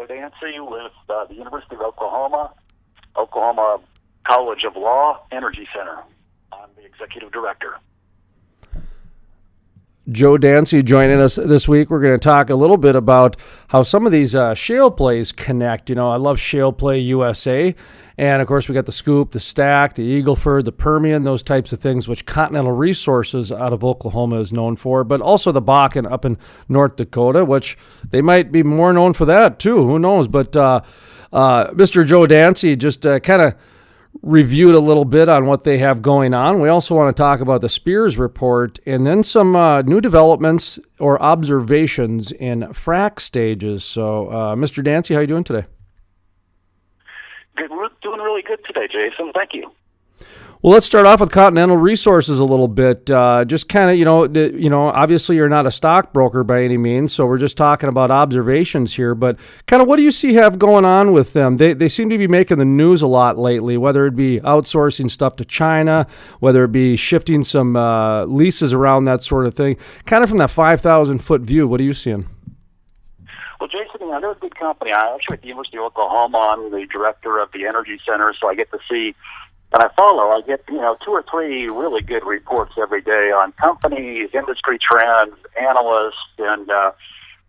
Joe Dancy with the University of Oklahoma College of Law Energy Center. I'm the executive director. Joe Dancy joining us this week. We're going to talk a little bit about how some of these shale plays connect. You know, I love Shale Play USA. And, of course, we got the Scoop, the Stack, the Eagle Ford, the Permian, those types of things, which Continental Resources out of Oklahoma is known for. But also the Bakken up in North Dakota, which they might be more known for that, too. Who knows? But Mr. Joe Dancy just kind of reviewed a little bit on what they have going on. We also want to talk about the Spears report and then some new developments or observations in frac stages. So, Mr. Dancy, how are you doing today? Good. We're doing really good today, Jason. Thank you. Well, let's start off with Continental Resources a little bit. Just kind of, obviously you're not a stockbroker by any means, so we're just talking about observations here. But kind of what do you have going on with them? They seem to be making the news a lot lately, whether it be outsourcing stuff to China, whether it be shifting some leases around, that sort of thing. Kind of from that 5,000-foot view, what are you seeing? Well, Jason, they're a good company. I actually at the University of Oklahoma, I'm the director of the Energy Center, so I get to see. And I get, 2 or 3 really good reports every day on companies, industry trends, analysts. And the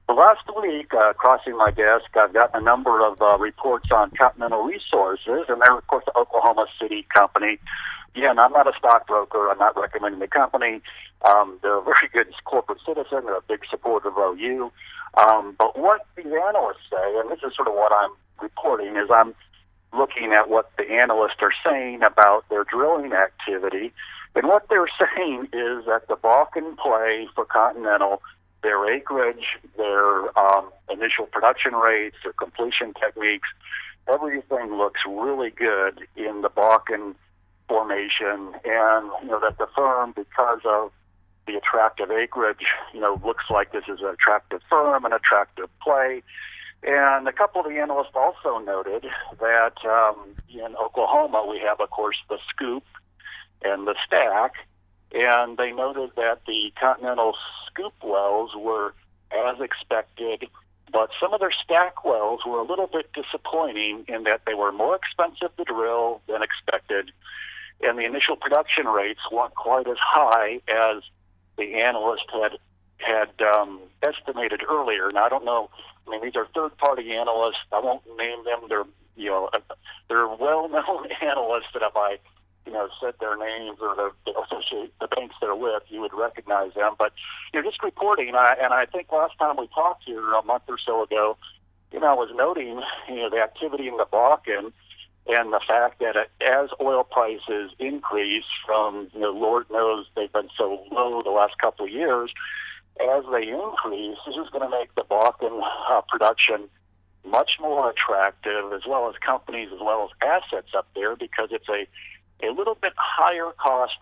last week, crossing my desk, I've gotten a number of reports on Continental Resources, and they're, of course, the Oklahoma City company. Again, I'm not a stockbroker. I'm not recommending the company. They're a very good corporate citizen. They're a big supporter of OU. But what these analysts say, and this is sort of what I'm reporting, is I'm looking at what the analysts are saying about their drilling activity. And what they're saying is that the Bakken play for Continental, their acreage, their initial production rates, their completion techniques, everything looks really good in the Bakken formation. And, that the firm, because of the attractive acreage, looks like this is an attractive firm, an attractive play. And a couple of the analysts also noted that in Oklahoma we have, of course, the Scoop and the Stack, and they noted that the Continental Scoop wells were as expected, but some of their Stack wells were a little bit disappointing in that they were more expensive to drill than expected, and the initial production rates weren't quite as high as the analyst had estimated earlier. Now, I don't know. I mean, these are third-party analysts. I won't name them. They're well-known analysts that if I, said their names or associate the banks they're with, you would recognize them. But just reporting. And I think last time we talked here a month or so ago, I was noting the activity in the Bakken and the fact that as oil prices increase from Lord knows they've been so low the last couple of years. As they increase, this is going to make the Bakken production much more attractive, as well as companies, as well as assets up there, because it's a little bit higher cost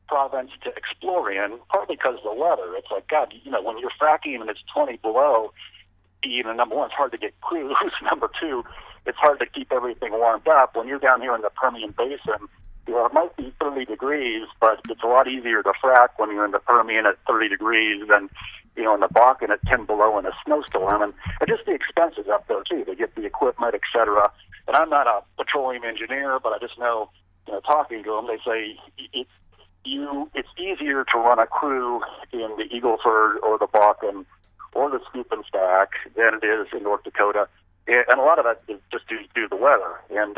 province to explore in, partly because of the weather. It's like, God, when you're fracking and it's 20 below, number one, it's hard to get crews. Number two, it's hard to keep everything warmed up. When you're down here in the Permian Basin, it might be 30 degrees, but it's a lot easier to frack when you're in the Permian at 30 degrees than, in the Bakken at 10 below in a snowstorm. And just the expenses up there, too, to get the equipment, et cetera. And I'm not a petroleum engineer, but I just know, talking to them, they say it's easier to run a crew in the Eagle Ford or the Bakken or the Scoop and Stack than it is in North Dakota. And a lot of that is just due to the weather. And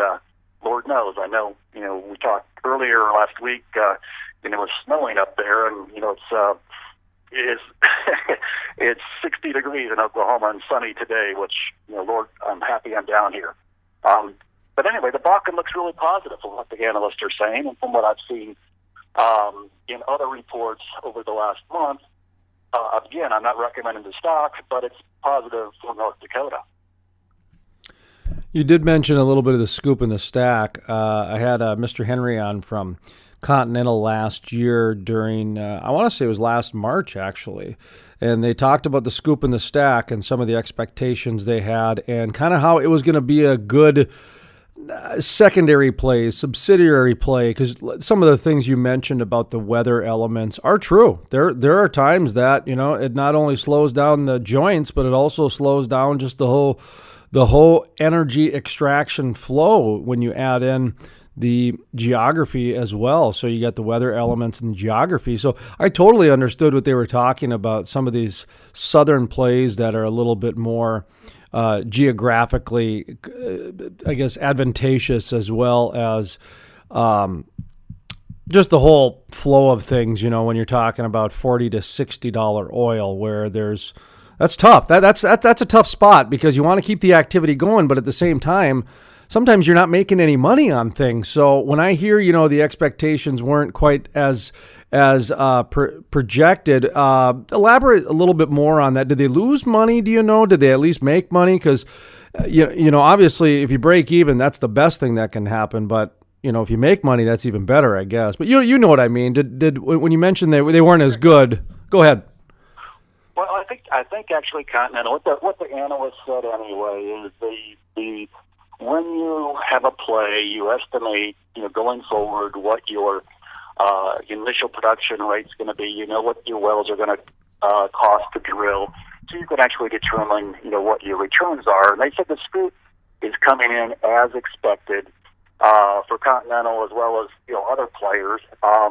Lord knows, I know, we talked earlier last week, and it was snowing up there, and, it's 60 degrees in Oklahoma and sunny today, which, Lord, I'm happy I'm down here. But anyway, the Bakken looks really positive from what the analysts are saying, and from what I've seen in other reports over the last month. Again, I'm not recommending the stock, but it's positive for North Dakota. You did mention a little bit of the Scoop and the Stack. I had Mr. Henry on from Continental last year during, I want to say it was last March, actually. And they talked about the Scoop and the Stack and some of the expectations they had and kind of how it was going to be a good secondary play, subsidiary play, because some of the things you mentioned about the weather elements are true. There are times that, it not only slows down the joints, but it also slows down just the whole the whole energy extraction flow when you add in the geography as well. So you got the weather elements and the geography. So I totally understood what they were talking about. Some of these southern plays that are a little bit more geographically, I guess, advantageous, as well as just the whole flow of things, when you're talking about $40 to $60 oil, where that's tough. That's a tough spot, because you want to keep the activity going, but at the same time, sometimes you're not making any money on things. So when I hear, the expectations weren't quite as projected, elaborate a little bit more on that. Did they lose money? Do you know? Did they at least make money? Because, obviously, if you break even, that's the best thing that can happen. But if you make money, that's even better, I guess. But you know what I mean. Did when you mentioned they weren't as good? Go ahead. Well, I think actually Continental. What the analyst said anyway is the when you have a play, you estimate going forward what your initial production rate's going to be. You know what your wells are going to cost to drill, so you can actually determine what your returns are. And they said the Scoop is coming in as expected. For Continental as well as other players,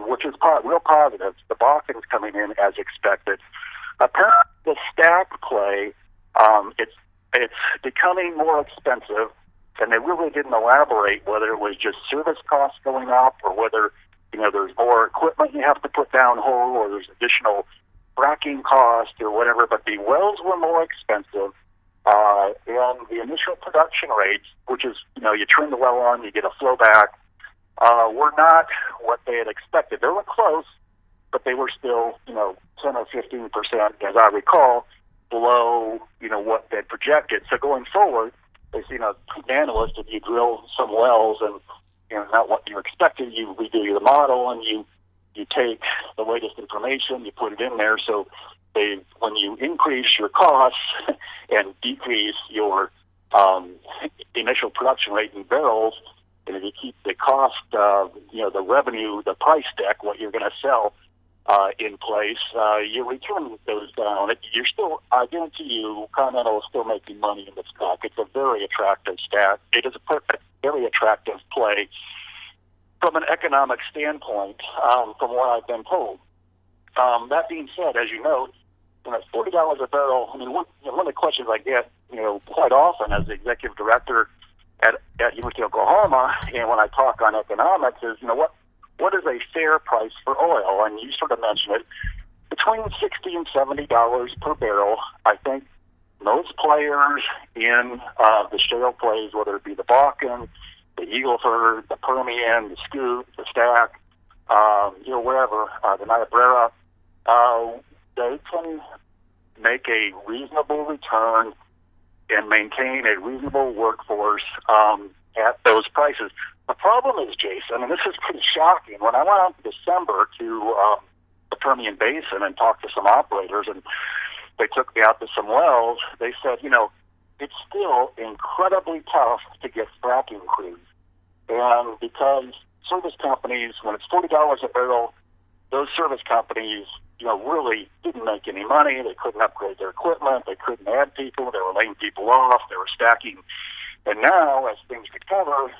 which is real positive. The Bakken is coming in as expected. Apparently, the stack play, it's becoming more expensive, and they really didn't elaborate whether it was just service costs going up or whether there's more equipment you have to put down hole or there's additional fracking cost or whatever. But the wells were more expensive. And the initial production rates, which is, you turn the well on, you get a flow back, were not what they had expected. They were close, but they were still, 10 or 15%, as I recall, below, what they'd projected. So going forward, they see, analysts, if you drill some wells and, not what you expected, you redo the model and you take the latest information, you put it in there. So when you increase your costs and decrease your initial production rate in barrels, and if you keep the cost, the revenue, the price deck, what you're going to sell in place, your return goes down. You're still, I guarantee you, Continental is still making money in the stock. It's a very attractive stat. It is a very attractive play from an economic standpoint, from what I've been told. That being said, as you know, $40 a barrel. I mean, one of the questions I get, quite often as the executive director at University of Oklahoma, and when I talk on economics, is what is a fair price for oil? And you sort of mentioned it, between $60 and $70 per barrel. I think most players in the shale plays, whether it be the Bakken, the Eagle Ford, the Permian, the Scoop, the Stack, wherever, the Niobrara, they can make a reasonable return and maintain a reasonable workforce at those prices. The problem is, Jason, and this is pretty shocking, when I went out in December to the Permian Basin and talked to some operators, and they took me out to some wells, they said, it's still incredibly tough to get fracking crews. And because service companies, when it's $40 a barrel, those service companies, really didn't make any money. They couldn't upgrade their equipment. They couldn't add people. They were laying people off. They were stacking. And now, as things recover,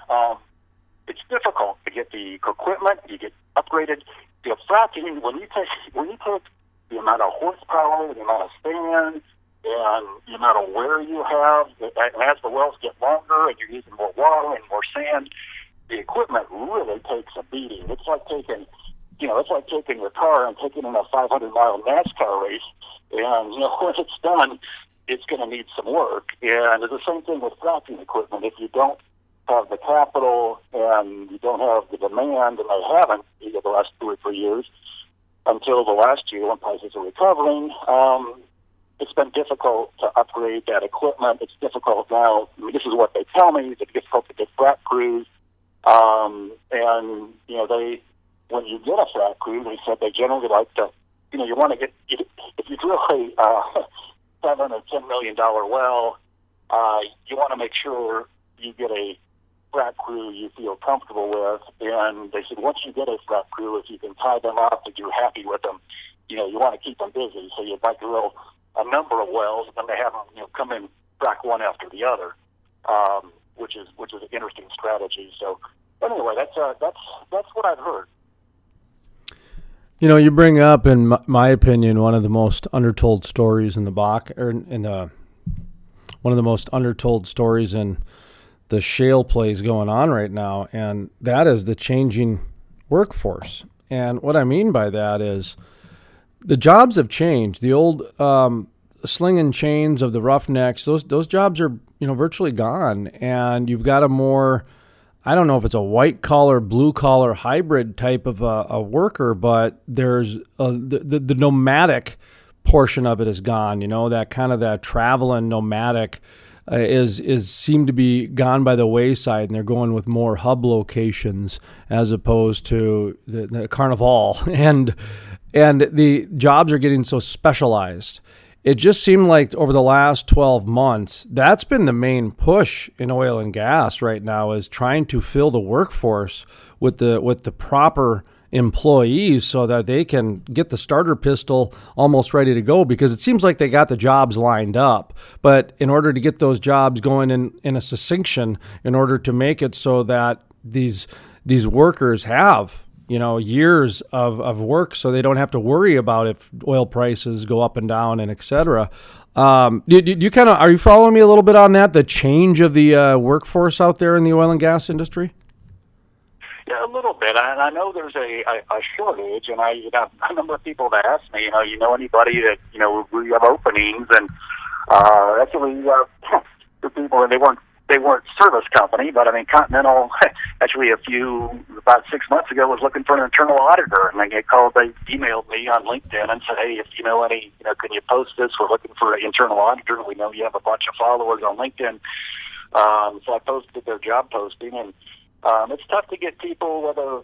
it's difficult to get the equipment. You get upgraded. Fracking, when you take the amount of horsepower, the amount of sand, and the amount of wear you have, and as the wells get longer and you're using more water and more sand, the equipment really takes a beating. It's like taking your car and taking it in a 500-mile NASCAR race, and when it's done, it's going to need some work. And it's the same thing with fracking equipment. If you don't have the capital and you don't have the demand, and they haven't the last 2 or 3 years until the last year when prices are recovering, it's been difficult to upgrade that equipment. It's difficult now. I mean, this is what they tell me. It's difficult to get frac crews, and when you get a frac crew, they said they generally like to, you want to get, if you drill a $7 or $10 million well, you want to make sure you get a frac crew you feel comfortable with. And they said once you get a frac crew, if you can tie them up and you're happy with them, you want to keep them busy. So you might drill a number of wells, and then they have them come in frac one after the other. which is an interesting strategy. So anyway, that's what I've heard. You know, you bring up, in my opinion, one of the most undertold stories in the one of the most undertold stories in the shale plays going on right now, and that is the changing workforce. And what I mean by that is the jobs have changed. The old sling and chains of the roughnecks, those jobs are, virtually gone, and you've got a more, I don't know if it's a white collar, blue collar hybrid type of a worker, but there's the nomadic portion of it is gone. That kind of that traveling nomadic is seemed to be gone by the wayside, and they're going with more hub locations as opposed to the carnival, and the jobs are getting so specialized. It just seemed like over the last 12 months, that's been the main push in oil and gas right now, is trying to fill the workforce with the proper employees so that they can get the starter pistol almost ready to go, because it seems like they got the jobs lined up. But in order to get those jobs going in a succinction, in order to make it so that these workers have years of work, so they don't have to worry about if oil prices go up and down and et cetera. Are you following me a little bit on that, the change of the workforce out there in the oil and gas industry? Yeah, a little bit. And I know there's a shortage, and I a number of people that ask me, anybody that, we have openings, and actually the people, and they weren't service company, but I mean, Continental, actually about 6 months ago, was looking for an internal auditor, and they emailed me on LinkedIn and said, hey, if you know any, can you post this? We're looking for an internal auditor. We know you have a bunch of followers on LinkedIn. So I posted their job posting, and it's tough to get people, whether,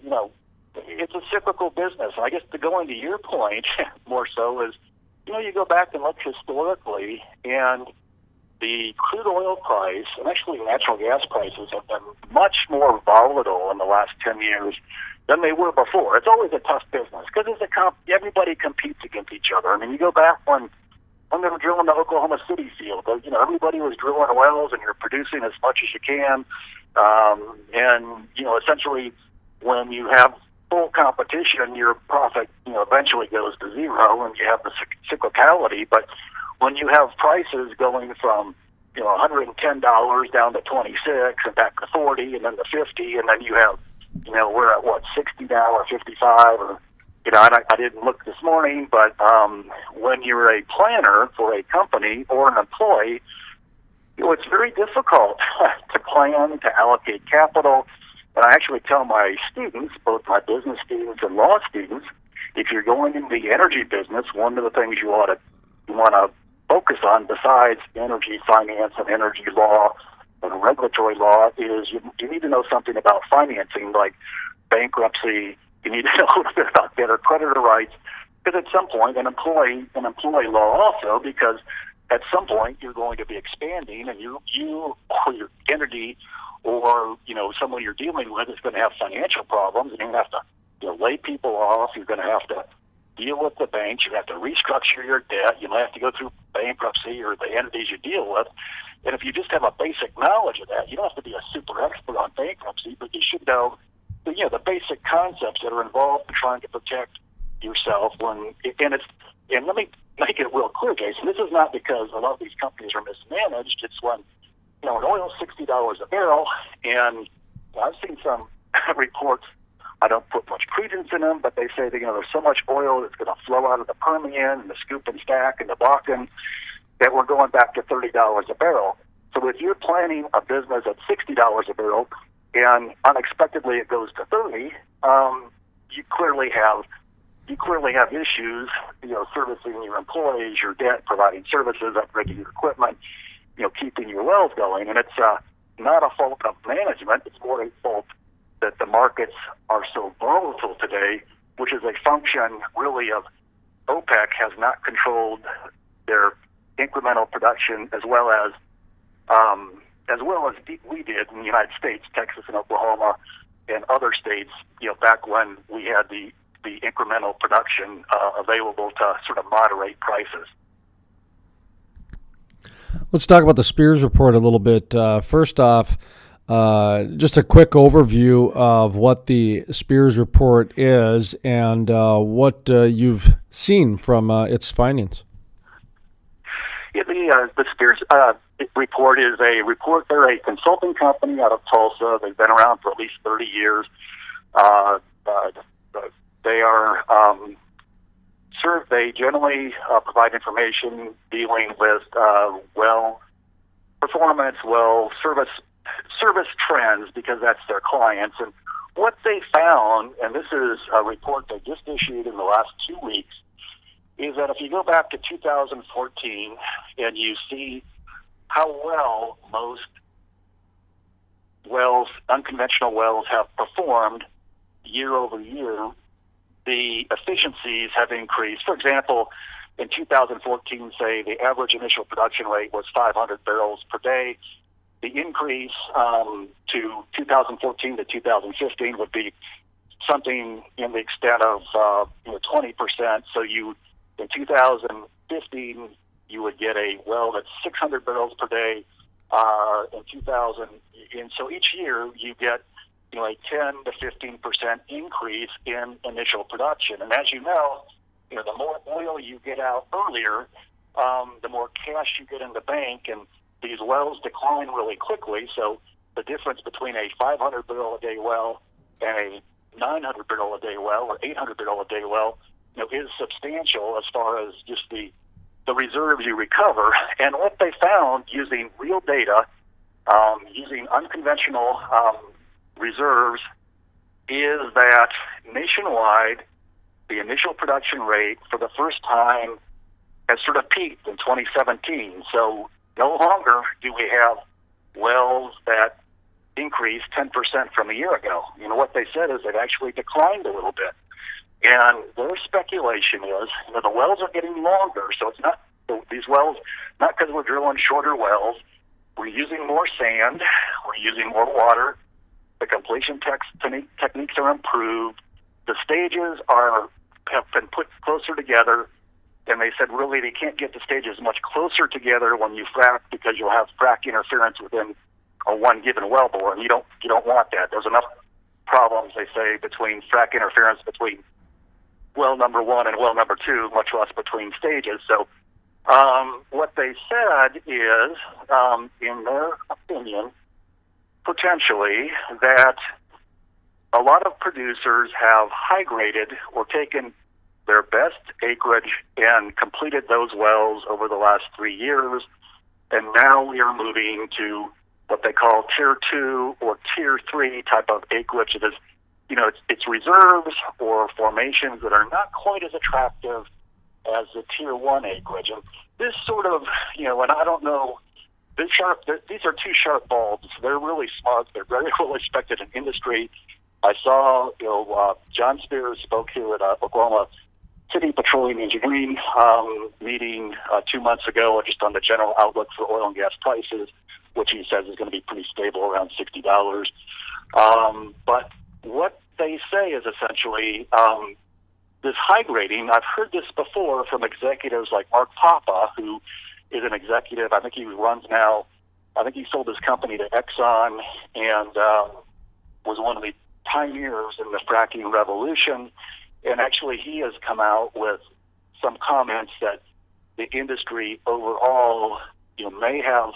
it's a cyclical business. I guess to go into your point more so is, you go back and look historically, and the crude oil price, and actually natural gas prices, have been much more volatile in the last 10 years than they were before. It's always a tough business because everybody competes against each other. I mean, you go back when they were drilling the Oklahoma City field, everybody was drilling wells, and you're producing as much as you can. And essentially, when you have full competition, your profit, eventually goes to zero, and you have the cyclicality. But when you have prices going from, $110 down to 26 and back to 40 and then to 50, and then you have, we're at what, 60 now or 55, or, I didn't look this morning, but when you're a planner for a company or an employee, it's very difficult to plan, to allocate capital. And I actually tell my students, both my business students and law students, if you're going into the energy business, one of the things you want to focus on, besides energy finance and energy law and regulatory law, is you need to know something about financing, like bankruptcy. You need to know a little bit about debtor creditor rights, because at some point, an employee law also, because at some point you're going to be expanding, and you or your entity or someone you're dealing with is going to have financial problems, and you're going to have to lay people off. You're going to have to deal with the banks. You have to restructure your debt. You might have to go through bankruptcy or the entities you deal with. And if you just have a basic knowledge of that, you don't have to be a super expert on bankruptcy, but you should know the basic concepts that are involved in trying to protect yourself. And let me make it real clear, Jason. This is not because a lot of these companies are mismanaged. It's when when oil's $60 a barrel, and I've seen some reports. I don't put much credence in them, but they say that there's so much oil that's going to flow out of the Permian and the Scoop and Stack and the Bakken that we're going back to $30 a barrel. So if you're planning a business at $60 a barrel and unexpectedly it goes to 30, you clearly have issues, servicing your employees, your debt, providing services, upgrading your equipment, keeping your wells going. And it's not a fault of management. It's more a fault that the markets are so volatile today, which is a function really of OPEC has not controlled their incremental production as well as we did in the United States, Texas and Oklahoma and other states, back when we had the incremental production available to sort of moderate prices. Let's talk about the Spears report a little bit. First off, just a quick overview of what the Spears report is and what you've seen from its findings. Yeah, the Spears report is a report. They're a consulting company out of Tulsa. They've been around for at least 30 years. They are they generally provide information dealing with well performance, well service trends, because that's their clients. And what they found, and this is a report they just issued in the last 2 weeks, is that if you go back to 2014 and you see how well most wells, unconventional wells, have performed year over year, the efficiencies have increased. For example, in 2014, say, the average initial production rate was 500 barrels per day. The increase to 2014 to 2015 would be something in the extent of 20%. So in 2015, you would get a well that's 600 barrels per day. And so each year you get a 10 to 15% increase in initial production. And as you know, the more oil you get out earlier, the more cash you get in the bank, and these wells decline really quickly. So the difference between a 500 barrel a day well and a 900 barrel a day well or 800 barrel a day well, is substantial as far as just the reserves you recover. And what they found using real data, using unconventional reserves, is that nationwide, the initial production rate for the first time has sort of peaked in 2017. So no longer do we have wells that increased 10% from a year ago. What they said is it actually declined a little bit. And their speculation is the wells are getting longer. So it's not these wells, not because we're drilling shorter wells. We're using more sand. We're using more water. The completion techniques are improved. The stages have been put closer together. And they said really they can't get the stages much closer together when you frack, because you'll have frack interference within a one given wellbore, and you don't want that. There's enough problems, they say, between frack interference between well number one and well number two, much less between stages. So what they said is, in their opinion, potentially that a lot of producers have high graded or taken their best acreage and completed those wells over the last 3 years, and now we are moving to what they call tier 2 or tier 3 type of acreage. It is, it's reserves or formations that are not quite as attractive as the tier 1 acreage. And this sort of, and I don't know, these are two sharp bulbs. They're really smart. They're very well respected in industry. I saw, John Spears spoke here at Oklahoma City Petroleum Engineering meeting 2 months ago, just on the general outlook for oil and gas prices, which he says is going to be pretty stable around $60. But what they say is essentially this high grading. I've heard this before from executives like Mark Papa, who is an executive. I think he sold his company to Exxon and was one of the pioneers in the fracking revolution. And actually, he has come out with some comments that the industry overall, may have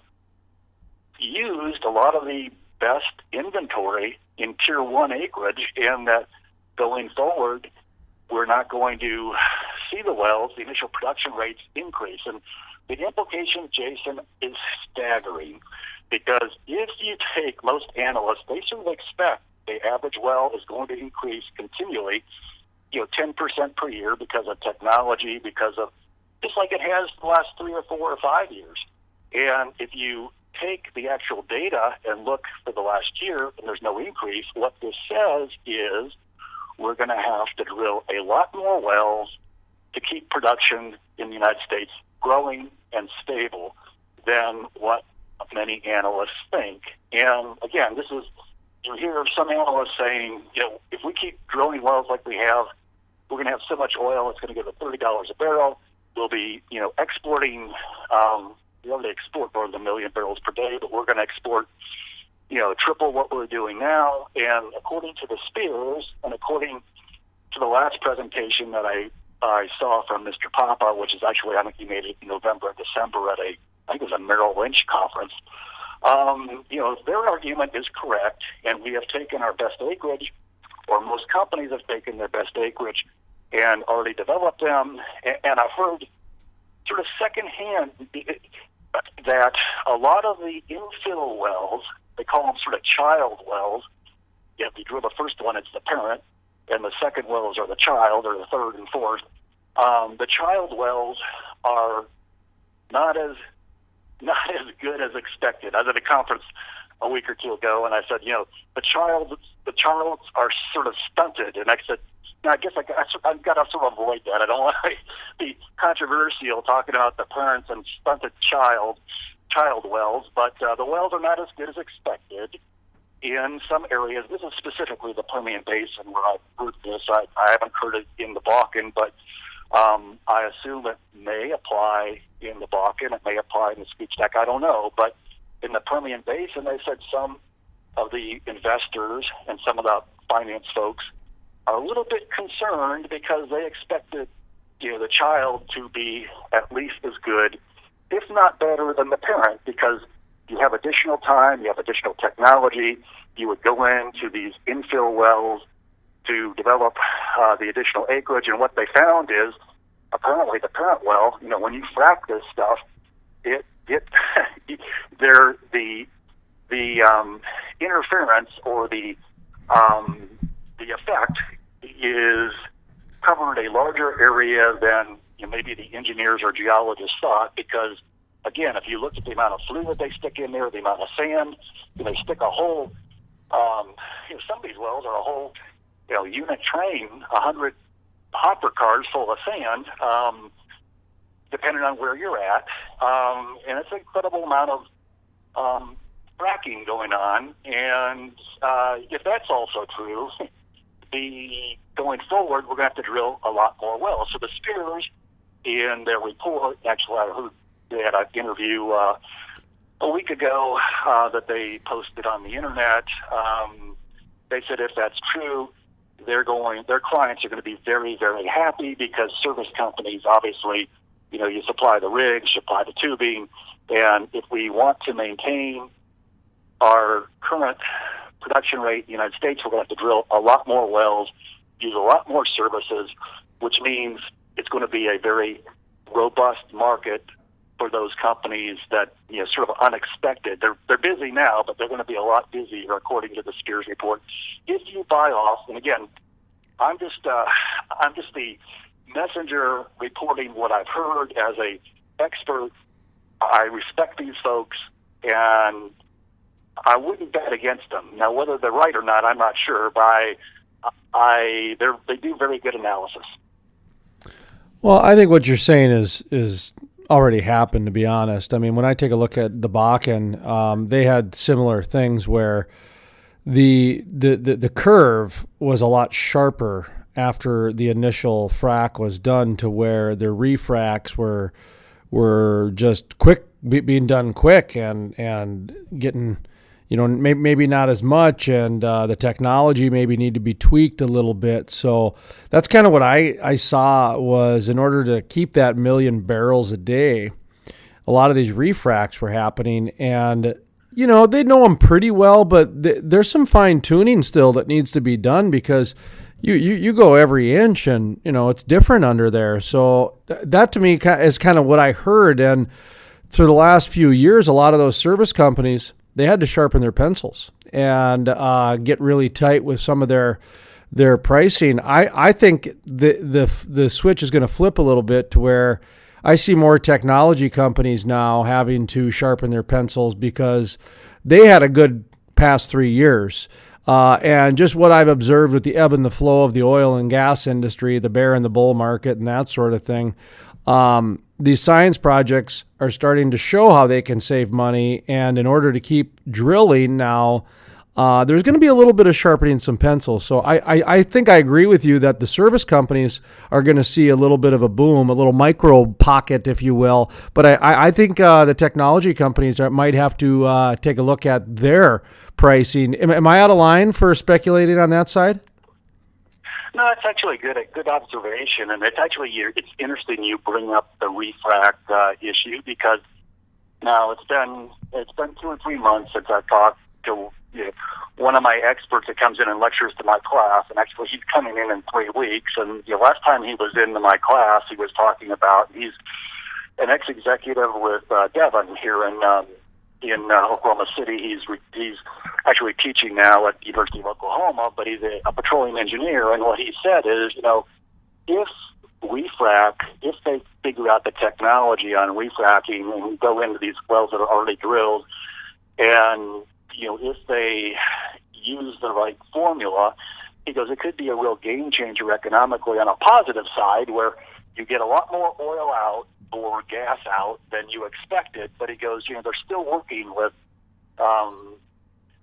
used a lot of the best inventory in tier 1 acreage, and that going forward, we're not going to see the wells, the initial production rates increase. And the implication, Jason, is staggering, because if you take most analysts, they sort of expect the average well is going to increase continually, 10% per year because of technology, because of just like it has the last 3 or 4 or 5 years. And if you take the actual data and look for the last year and there's no increase, what this says is we're going to have to drill a lot more wells to keep production in the United States growing and stable than what many analysts think. And again, you hear some analysts saying, if we keep drilling wells like we have, we're going to have so much oil, it's going to get to $30 a barrel. We'll be, exporting we already export more than 1 million barrels per day, but we're going to export, triple what we're doing now. And according to the Spears, and according to the last presentation that I saw from Mr. Papa, which is actually, I think he made it in November and December at I think it was a Merrill Lynch conference. Their argument is correct, and we have taken our best acreage, or most companies have taken their best acreage and already developed them. And I've heard sort of secondhand that a lot of the infill wells, they call them sort of child wells. If you drill the first one, it's the parent, and the second wells are the child, or the third and fourth. The child wells are not as good as expected. I was at a conference a week or two ago, and I said, the childs are sort of stunted, and I said, I guess I've got to sort of avoid that. I don't want to be controversial talking about the parents and stunted child wells, but the wells are not as good as expected in some areas. This is specifically the Permian Basin where I've heard this. I haven't heard it in the Bakken, but I assume it may apply in the Bakken. It may apply in the Scoop Stack. I don't know. But in the Permian Basin, they said some of the investors and some of the finance folks are a little bit concerned because they expected, the child to be at least as good, if not better, than the parent, because you have additional time, you have additional technology. You would go into these infill wells to develop the additional acreage, and what they found is apparently the parent well, when you frack this stuff, the interference or the effect is covered a larger area than maybe the engineers or geologists thought, because again, if you look at the amount of fluid they stick in there, the amount of sand, they stick a whole, some of these wells are a whole, unit train, 100 hopper cars full of sand, depending on where you're at. And it's an incredible amount of fracking going on. And if that's also true, going forward, we're going to have to drill a lot more wells. So the Spears, in their report, actually I heard they had an interview a week ago that they posted on the internet. They said if that's true, their clients are going to be very, very happy, because service companies, obviously, you supply the rigs, supply the tubing, and if we want to maintain our current production rate in the United States, we're going to have to drill a lot more wells, use a lot more services, which means it's going to be a very robust market for those companies that, sort of unexpected. They're busy now, but they're going to be a lot busier, according to the Spears report. If you buy off, and again, I'm just the messenger reporting what I've heard as a expert. I respect these folks, and I wouldn't bet against them. Now, whether they're right or not, I'm not sure, but they do very good analysis. Well, I think what you're saying is already happened, to be honest. I mean, when I take a look at the Bakken, they had similar things where the curve was a lot sharper after the initial frac was done, to where their refracs were just being done quick and getting, maybe not as much, and the technology maybe need to be tweaked a little bit. So that's kind of what I saw, was in order to keep that 1 million barrels a day, a lot of these refracs were happening, and they know them pretty well, but there's some fine tuning still that needs to be done, because you go every inch, and it's different under there. So that to me is kind of what I heard. And through the last few years, a lot of those service companies, they had to sharpen their pencils and get really tight with some of their pricing. I think the switch is going to flip a little bit, to where I see more technology companies now having to sharpen their pencils, because they had a good past 3 years. And just what I've observed with the ebb and the flow of the oil and gas industry, the bear and the bull market and that sort of thing, these science projects are starting to show how they can save money. And in order to keep drilling now, there's going to be a little bit of sharpening some pencils. So I think I agree with you that the service companies are going to see a little bit of a boom, a little micro pocket, if you will. But I think the technology companies might have to take a look at their pricing. Am I out of line for speculating on that side? No, it's actually a good observation, and it's interesting you bring up the refract issue, because now it's been 2 or 3 months since I talked to one of my experts that comes in and lectures to my class, and actually he's coming in 3 weeks. And last time he was into my class, he was talking about, he's an ex-executive with Devon here in Oklahoma City. He's actually teaching now at the University of Oklahoma, but he's a petroleum engineer. And what he said is, if they figure out the technology on refracking and go into these wells that are already drilled, and if they use the right formula, he goes, it could be a real game changer economically on a positive side, where you get a lot more oil out or gas out than you expected. But he goes, they're still working with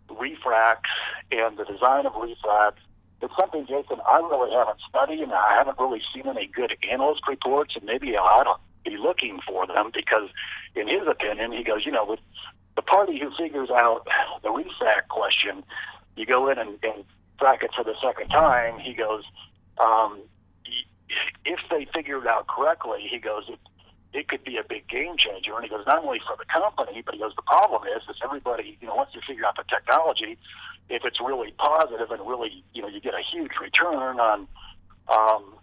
refracts and the design of refracts. It's something, Jason, I really haven't studied, and I haven't really seen any good analyst reports, and maybe I ought to be looking for them, because in his opinion, he goes, with the party who figures out the refract question, you go in and frack it for the second time, he goes, if they figure it out correctly, he goes, it could be a big game changer. And he goes, not only for the company, but he goes, the problem is everybody, once you figure out the technology, if it's really positive and really, you get a huge return on,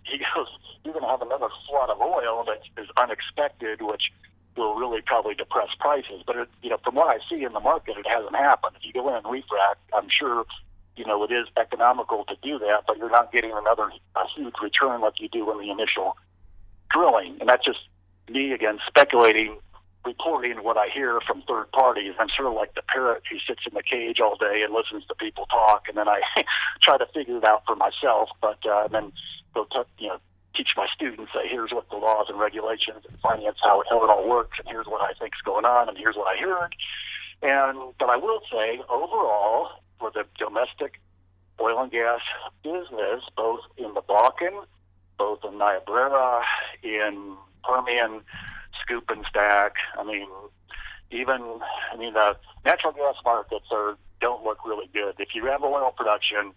he goes, you're going to have another flood of oil that is unexpected, which will really probably depress prices. But from what I see in the market, it hasn't happened. If you go in and refract, I'm sure it is economical to do that, but you're not getting a huge return like you do in the initial drilling. And that's just me again speculating, reporting what I hear from third parties. I'm sort of like the parrot who sits in the cage all day and listens to people talk, and then I try to figure it out for myself. But then go teach my students, say, here's what the laws and regulations and finance, how it all works, and here's what I think's going on, and here's what I heard. But I will say, overall, for the domestic oil and gas business, both in the Bakken, both in Niobrara, in Permian, Scoop and Stack, the natural gas markets don't look really good. If you have oil production,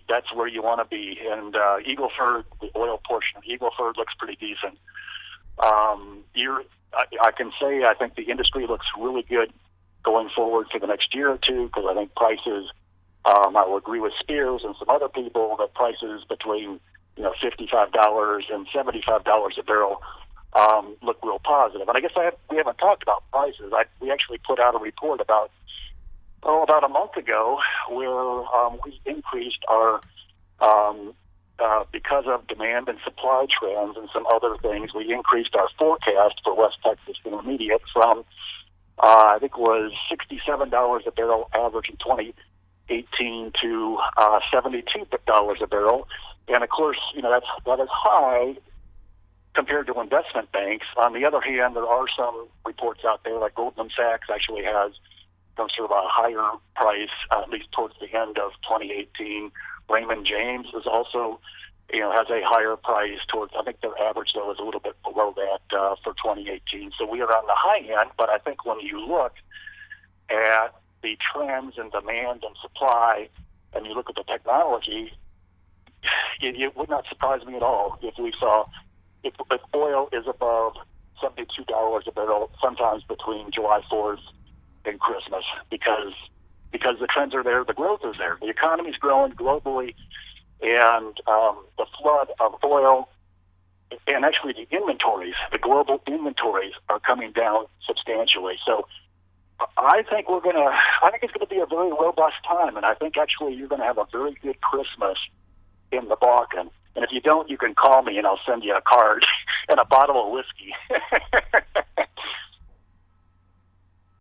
that's where you want to be. And Eagle Ford, the oil portion of Eagle Ford, looks pretty decent. I can say I think the industry looks really good going forward for the next year or two, because I think prices, I will agree with Spears and some other people that prices between $55 and $75 a barrel look real positive. And I guess we haven't talked about prices. We actually put out a report about a month ago where we increased our because of demand and supply trends and some other things, we increased our forecast for West Texas Intermediate from I think it was $67 a barrel average in 2018 to $72 a barrel. And of course, that is high compared to investment banks. On the other hand, there are some reports out there, like Goldman Sachs actually has some sort of a higher price, at least towards the end of 2018. Raymond James is also, has a higher price towards, I think their average though is a little bit below that for 2018. So we are on the high end, but I think when you look at the trends in demand and supply, and you look at the technology, it would not surprise me at all if we saw, if oil is above $72 a barrel, sometimes between July 4th and Christmas, because the trends are there, the growth is there, the economy's growing globally, and the flood of oil, and actually the global inventories are coming down substantially. So I think it's going to be a very robust time, and I think actually you're going to have a very good Christmas in the Bakken. And if you don't, you can call me and I'll send you a card and a bottle of whiskey.